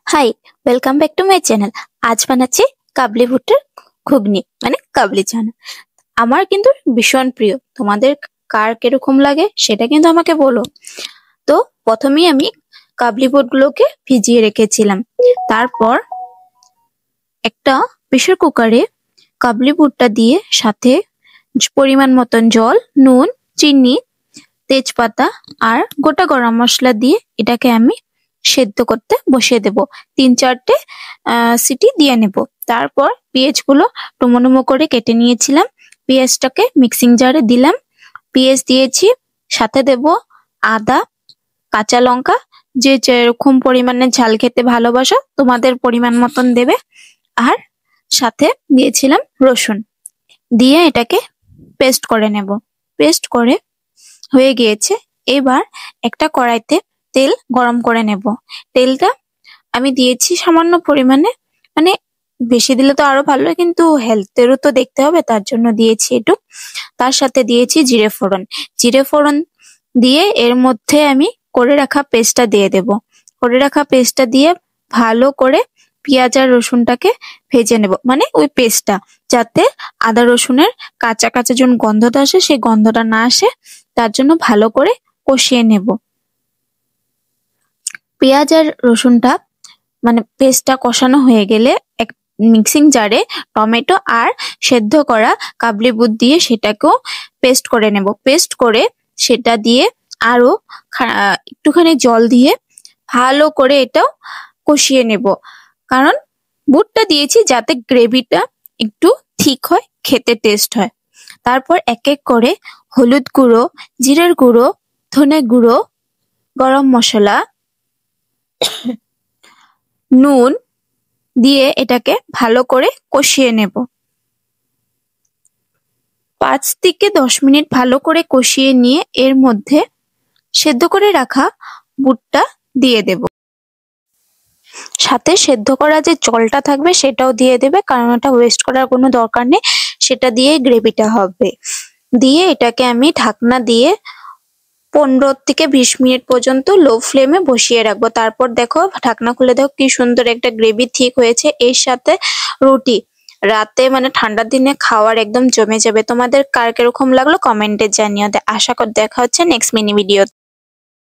High, welcome back to my channel. আজ বানাচ্ছি কাবলি ভুট্টার ঘুগনি মানে কাবলি চানা। আমার কিন্তু ভীষণ প্রিয়। তোমাদের কার কিরকম লাগে সেটা কিন্তু আমাকে বলো। তো প্রথমেই আমি কাবলি বুটগুলোকে ভিজিয়ে রেখেছিলাম। তারপর একটা প্রেসার কুকারে কাবলি বুটটা দিয়ে সাথে পরিমাণ মতন জল, নুন, চিনি, তেজপাতা আর গোটা গরম মশলা দিয়ে এটাকে আমি সেদ্ধ করতে বসিয়ে দেব। 3-4টে সিটি দিয়ে নেব। তারপর পেঁয়াজগুলো ডুমো ডুমো করে কেটে নিয়েছিলাম। পেঁয়াজটাকে মিক্সিং জারে দিলাম। পেঁয়াজ দিয়েছি, সাথে দেব আদা, কাঁচা লঙ্কা। যে যেরকম পরিমাণে ঝাল খেতে ভালোবাসো তোমাদের পরিমাণ মতন দেবে। আর সাথে দিয়েছিলাম রসুন। দিয়ে এটাকে পেস্ট করে নেব। পেস্ট করে হয়ে গিয়েছে। এবার একটা কড়াইতে তেল গরম করে নেব। তেলটা আমি দিয়েছি সামান্য পরিমাণে, মানে বেশি দিলে তো আরো ভালো, কিন্তু হেলথেরও তো দেখতে হবে, তার জন্য দিয়েছি একটু। তার সাথে দিয়েছি জিরে ফোড়ন। জিরে ফোড়ন দিয়ে এর মধ্যে আমি করে রাখা পেস্টটা দিয়ে দেব। করে রাখা পেস্টটা দিয়ে ভালো করে পেঁয়াজ আর রসুনটাকে ভেজে নেব, মানে ওই পেস্টটা, যাতে আদা রসুনের কাঁচা কাঁচা যখন গন্ধটা আসে সেই গন্ধটা না আসে, তার জন্য ভালো করে কষিয়ে নেব। পেঁয়াজ আর রসুনটা মানে পেস্টটা কষানো হয়ে গেলে এক মিক্সিং জারে টমেটো আর সেদ্ধ করা কাবলি বুট দিয়ে সেটাকেও পেস্ট করে নেব। পেস্ট করে সেটা দিয়ে আরো একটুখানি জল দিয়ে ভালো করে এটাও কষিয়ে নেব। কারণ বুটটা দিয়েছি যাতে গ্রেভিটা একটু ঠিক হয়, খেতে টেস্ট হয়। তারপর এক এক করে হলুদ গুঁড়ো, জিরের গুঁড়ো, ধনে গুঁড়ো, গরম মশলা, নুন দিয়ে এটাকে ভালো করে কষিয়ে নেব। 5 থেকে 10 মিনিট ভালো করে কষিয়ে নিয়ে এর মধ্যে সেদ্ধ করে রাখা বুটটা দিয়ে দেব। সাথে সেদ্ধ করা যে জলটা থাকবে সেটাও দিয়ে দেবে, কারণ ওটা ওয়েস্ট করার কোনো দরকার নেই। সেটা দিয়ে গ্রেভিটা হবে। দিয়ে এটাকে আমি ঢাকনা দিয়ে 15 থেকে 20 মিনিট পর্যন্ত লো ফ্লেমে বসিয়ে রাখবো। তারপর দেখো, ঢাকনা খুলে দেখো কি সুন্দর একটা গ্রেভি ঠিক হয়েছে। এর সাথে রুটি রাতে মানে ঠান্ডার দিনে খাওয়ার একদম জমে যাবে। তোমাদের কার কিরকম লাগলো কমেন্টে জানিও। আশা করি দেখা হচ্ছে নেক্সট মিনি ভিডিও।